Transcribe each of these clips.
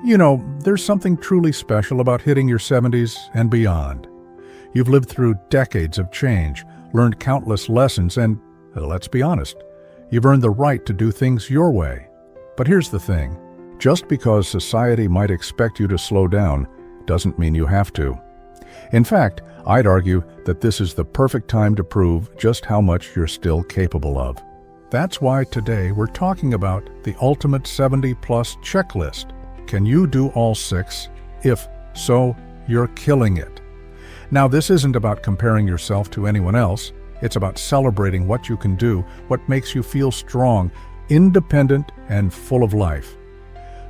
There's something truly special about hitting your 70s and beyond. You've lived through decades of change, learned countless lessons, and, let's be honest, you've earned the right to do things your way. But here's the thing. Just because society might expect you to slow down doesn't mean you have to. In fact, I'd argue that this is the perfect time to prove just how much you're still capable of. That's why today we're talking about the ultimate 70-plus checklist. Can you do all 6? If so, you're killing it. Now, this isn't about comparing yourself to anyone else. It's about celebrating what you can do, what makes you feel strong, independent, and full of life.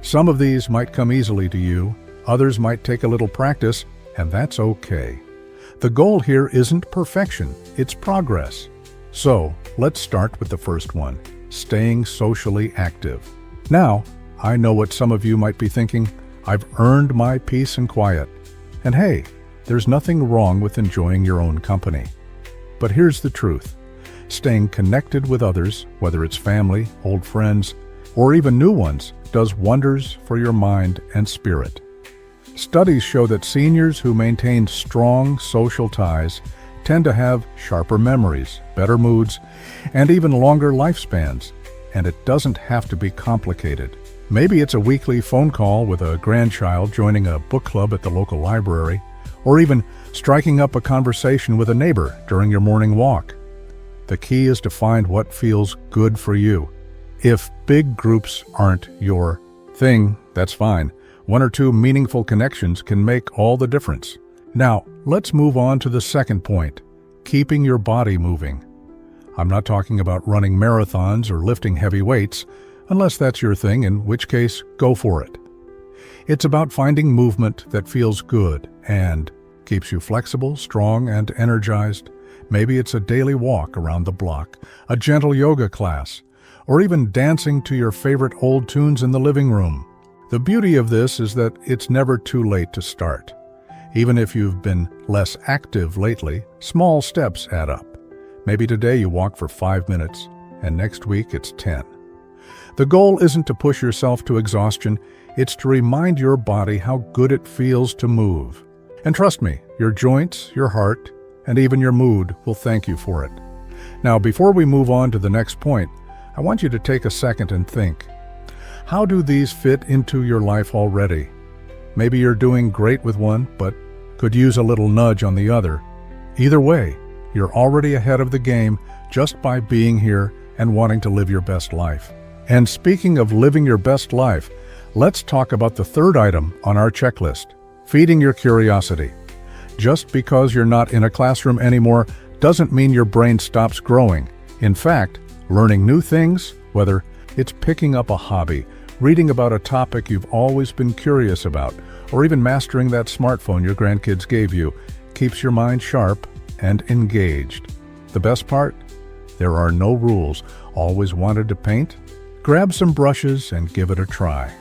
Some of these might come easily to you, others might take a little practice, and that's okay. The goal here isn't perfection, it's progress. So, let's start with the first one, staying socially active. Now, I know what some of you might be thinking. I've earned my peace and quiet. And hey, there's nothing wrong with enjoying your own company. But here's the truth. Staying connected with others, whether it's family, old friends, or even new ones, does wonders for your mind and spirit. Studies show that seniors who maintain strong social ties tend to have sharper memories, better moods, and even longer lifespans. And it doesn't have to be complicated. Maybe it's a weekly phone call with a grandchild, joining a book club at the local library, or even striking up a conversation with a neighbor during your morning walk. The key is to find what feels good for you. If big groups aren't your thing, that's fine. 1 or 2 meaningful connections can make all the difference. Now, let's move on to the second point, keeping your body moving. I'm not talking about running marathons or lifting heavy weights, unless that's your thing, in which case, go for it. It's about finding movement that feels good and keeps you flexible, strong, and energized. Maybe it's a daily walk around the block, a gentle yoga class, or even dancing to your favorite old tunes in the living room. The beauty of this is that it's never too late to start. Even if you've been less active lately, small steps add up. Maybe today you walk for 5 minutes, and next week it's 10. The goal isn't to push yourself to exhaustion, it's to remind your body how good it feels to move. And trust me, your joints, your heart, and even your mood will thank you for it. Now, before we move on to the next point, I want you to take a second and think. How do these fit into your life already? Maybe you're doing great with one, but could use a little nudge on the other. Either way, you're already ahead of the game just by being here and wanting to live your best life. And speaking of living your best life, let's talk about the third item on our checklist, feeding your curiosity. Just because you're not in a classroom anymore doesn't mean your brain stops growing. In fact, learning new things, whether it's picking up a hobby, reading about a topic you've always been curious about, or even mastering that smartphone your grandkids gave you, keeps your mind sharp and engaged. The best part? There are no rules. Always wanted to paint? Grab some brushes and give it a try.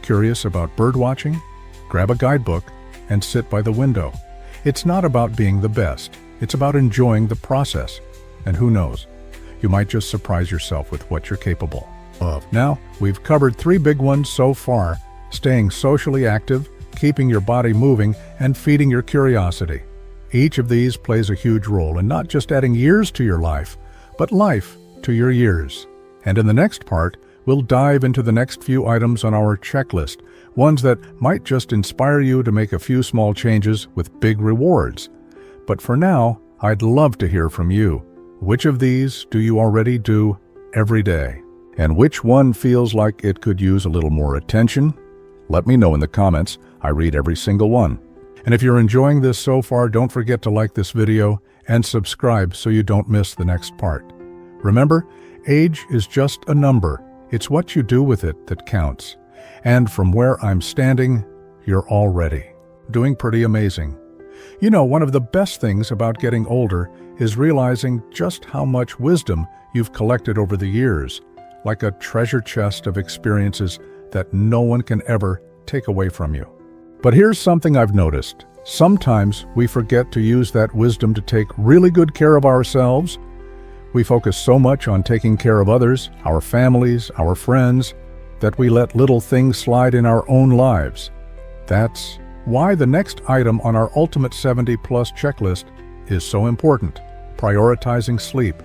Curious about bird watching? Grab a guidebook and sit by the window. It's not about being the best. It's about enjoying the process. And who knows? You might just surprise yourself with what you're capable of. Now, we've covered 3 big ones so far: staying socially active, keeping your body moving, and feeding your curiosity. Each of these plays a huge role in not just adding years to your life, but life to your years. And in the next part, we'll dive into the next few items on our checklist, ones that might just inspire you to make a few small changes with big rewards. But for now, I'd love to hear from you. Which of these do you already do every day? And which one feels like it could use a little more attention? Let me know in the comments. I read every single one. And if you're enjoying this so far, don't forget to like this video and subscribe so you don't miss the next part. Remember, age is just a number. It's what you do with it that counts. And from where I'm standing, you're already doing pretty amazing. One of the best things about getting older is realizing just how much wisdom you've collected over the years, like a treasure chest of experiences that no one can ever take away from you. But here's something I've noticed. Sometimes we forget to use that wisdom to take really good care of ourselves. We focus so much on taking care of others, our families, our friends, that we let little things slide in our own lives. That's why the next item on our Ultimate 70 Plus checklist is so important: prioritizing sleep.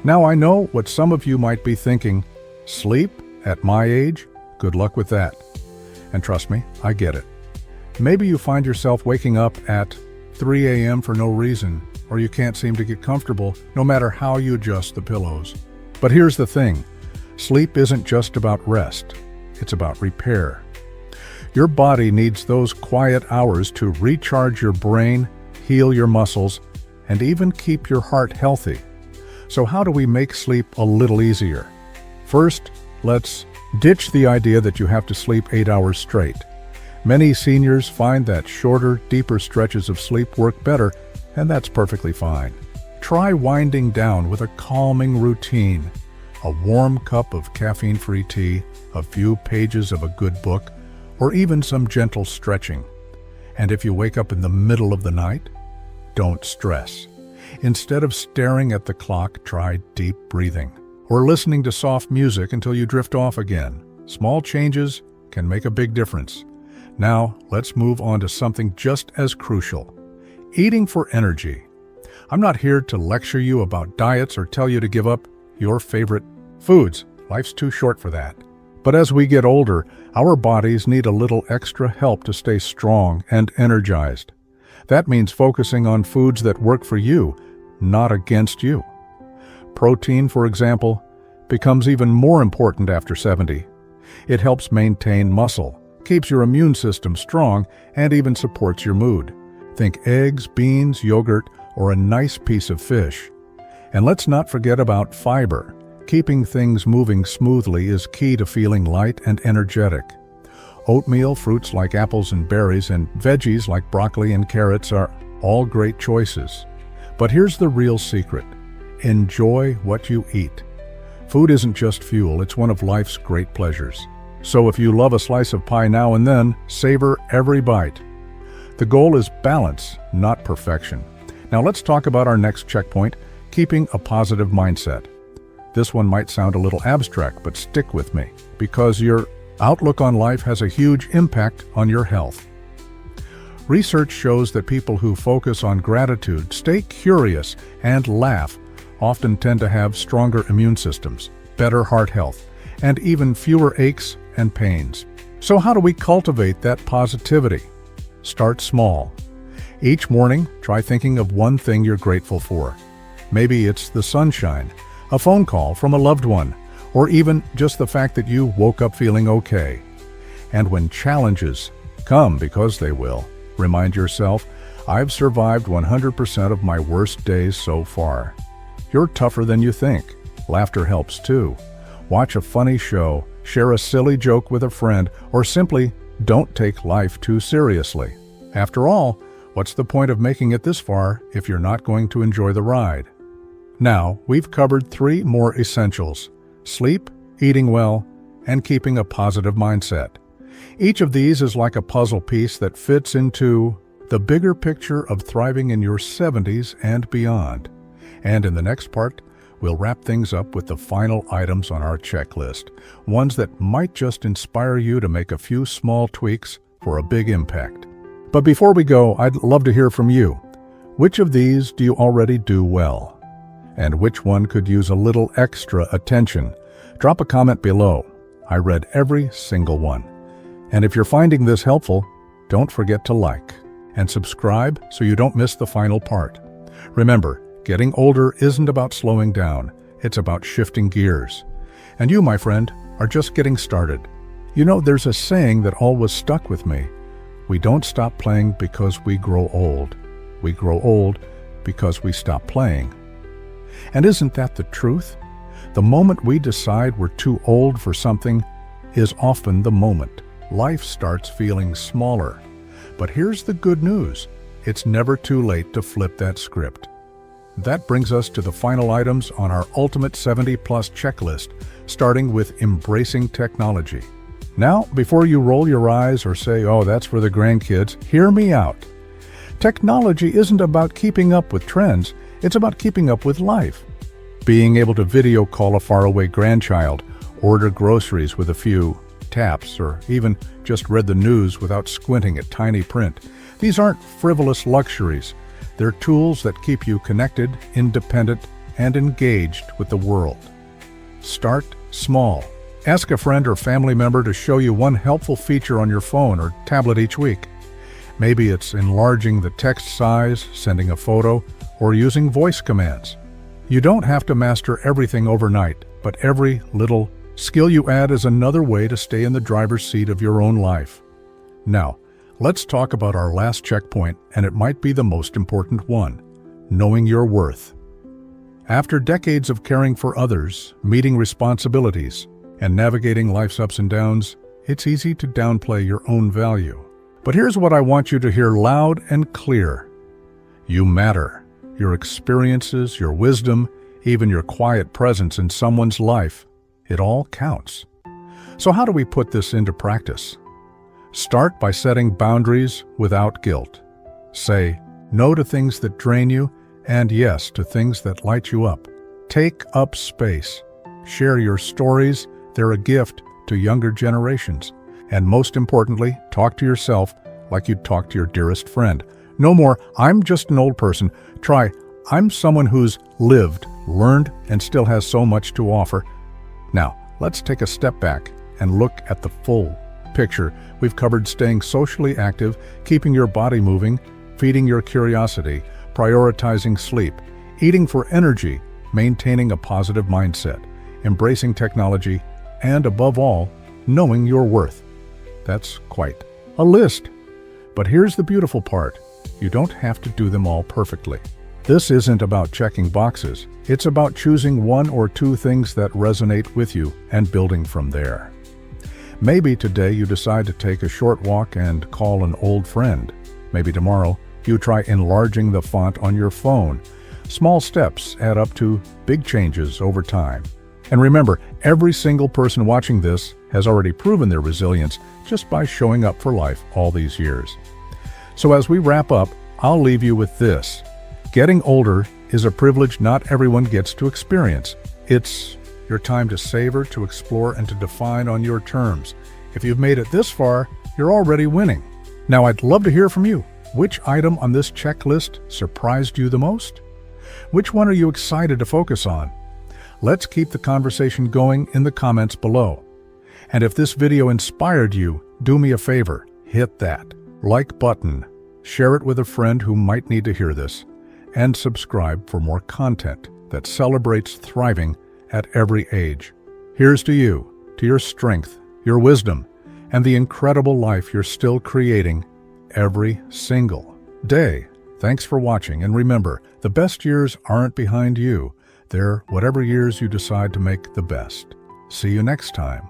Now, I know what some of you might be thinking: sleep at my age? Good luck with that. And trust me, I get it. Maybe you find yourself waking up at 3 a.m. for no reason, or you can't seem to get comfortable no matter how you adjust the pillows. But here's the thing: sleep isn't just about rest, it's about repair. Your body needs those quiet hours to recharge your brain, heal your muscles, and even keep your heart healthy. So how do we make sleep a little easier? First, let's ditch the idea that you have to sleep 8 hours straight. Many seniors find that shorter, deeper stretches of sleep work better, and that's perfectly fine. Try winding down with a calming routine: a warm cup of caffeine-free tea, a few pages of a good book, or even some gentle stretching. And if you wake up in the middle of the night, don't stress. Instead of staring at the clock, try deep breathing, or listening to soft music until you drift off again. Small changes can make a big difference. Now, let's move on to something just as crucial: eating for energy. I'm not here to lecture you about diets or tell you to give up your favorite foods. Life's too short for that. But as we get older, our bodies need a little extra help to stay strong and energized. That means focusing on foods that work for you, not against you. Protein, for example, becomes even more important after 70. It helps maintain muscle, keeps your immune system strong, and even supports your mood. Think eggs, beans, yogurt, or a nice piece of fish. And let's not forget about fiber. Keeping things moving smoothly is key to feeling light and energetic. Oatmeal, fruits like apples and berries, and veggies like broccoli and carrots are all great choices. But here's the real secret: enjoy what you eat. Food isn't just fuel, it's one of life's great pleasures. So if you love a slice of pie now and then, savor every bite. The goal is balance, not perfection. Now let's talk about our next checkpoint: keeping a positive mindset. This one might sound a little abstract, but stick with me, because your outlook on life has a huge impact on your health. Research shows that people who focus on gratitude, stay curious, and laugh often tend to have stronger immune systems, better heart health, and even fewer aches and pains. So how do we cultivate that positivity? Start small. Each morning, try thinking of one thing you're grateful for. Maybe it's the sunshine, a phone call from a loved one, or even just the fact that you woke up feeling okay. And when challenges come, because they will, remind yourself, I've survived 100% of my worst days so far. You're tougher than you think. Laughter helps too. Watch a funny show, share a silly joke with a friend, or simply don't take life too seriously. After all, what's the point of making it this far if you're not going to enjoy the ride? Now, we've covered 3 more essentials: sleep, eating well, and keeping a positive mindset. Each of these is like a puzzle piece that fits into the bigger picture of thriving in your 70s and beyond. And in the next part, we'll wrap things up with the final items on our checklist, ones that might just inspire you to make a few small tweaks for a big impact. But before we go, I'd love to hear from you. Which of these do you already do well? And which one could use a little extra attention? Drop a comment below. I read every single one. And if you're finding this helpful, don't forget to like and subscribe so you don't miss the final part. Remember, getting older isn't about slowing down, it's about shifting gears. And you, my friend, are just getting started. You know, there's a saying that always stuck with me: we don't stop playing because we grow old. We grow old because we stop playing. And isn't that the truth? The moment we decide we're too old for something is often the moment life starts feeling smaller. But here's the good news: it's never too late to flip that script. That brings us to the final items on our Ultimate 70 Plus checklist, starting with embracing technology. Now, before you roll your eyes or say, "Oh, that's for the grandkids," hear me out. Technology isn't about keeping up with trends, it's about keeping up with life. Being able to video call a faraway grandchild, order groceries with a few taps, or even just read the news without squinting at tiny print. These aren't frivolous luxuries. They're tools that keep you connected, independent, and engaged with the world. Start small. Ask a friend or family member to show you one helpful feature on your phone or tablet each week. Maybe it's enlarging the text size, sending a photo, or using voice commands. You don't have to master everything overnight, but every little skill you add is another way to stay in the driver's seat of your own life. Now, let's talk about our last checkpoint, and it might be the most important one: knowing your worth. After decades of caring for others, meeting responsibilities, and navigating life's ups and downs, it's easy to downplay your own value. But here's what I want you to hear loud and clear. You matter. Your experiences, your wisdom, even your quiet presence in someone's life, it all counts. So how do we put this into practice? Start by setting boundaries without guilt. Say no to things that drain you and yes to things that light you up. Take up space. Share your stories. They're a gift to younger generations. And most importantly, talk to yourself like you'd talk to your dearest friend. No more, "I'm just an old person." Try, "I'm someone who's lived, learned, and still has so much to offer." Now, let's take a step back and look at the full picture. We've covered staying socially active, keeping your body moving, feeding your curiosity, prioritizing sleep, eating for energy, maintaining a positive mindset, embracing technology, and above all, knowing your worth. That's quite a list. But here's the beautiful part. You don't have to do them all perfectly. This isn't about checking boxes. It's about choosing one or two things that resonate with you and building from there. Maybe today you decide to take a short walk and call an old friend. Maybe tomorrow you try enlarging the font on your phone. Small steps add up to big changes over time. And remember, every single person watching this has already proven their resilience just by showing up for life all these years. So as we wrap up, I'll leave you with this. Getting older is a privilege not everyone gets to experience. It's your time to savor, to explore, and to define on your terms. If you've made it this far, you're already winning. Now, I'd love to hear from you. Which item on this checklist surprised you the most? Which one are you excited to focus on? Let's keep the conversation going in the comments below. And if this video inspired you, do me a favor, hit that like button, share it with a friend who might need to hear this, and subscribe for more content that celebrates thriving at every age. Here's to you, to your strength, your wisdom, and the incredible life you're still creating every single day. Thanks for watching, and remember, the best years aren't behind you. They're whatever years you decide to make the best. See you next time.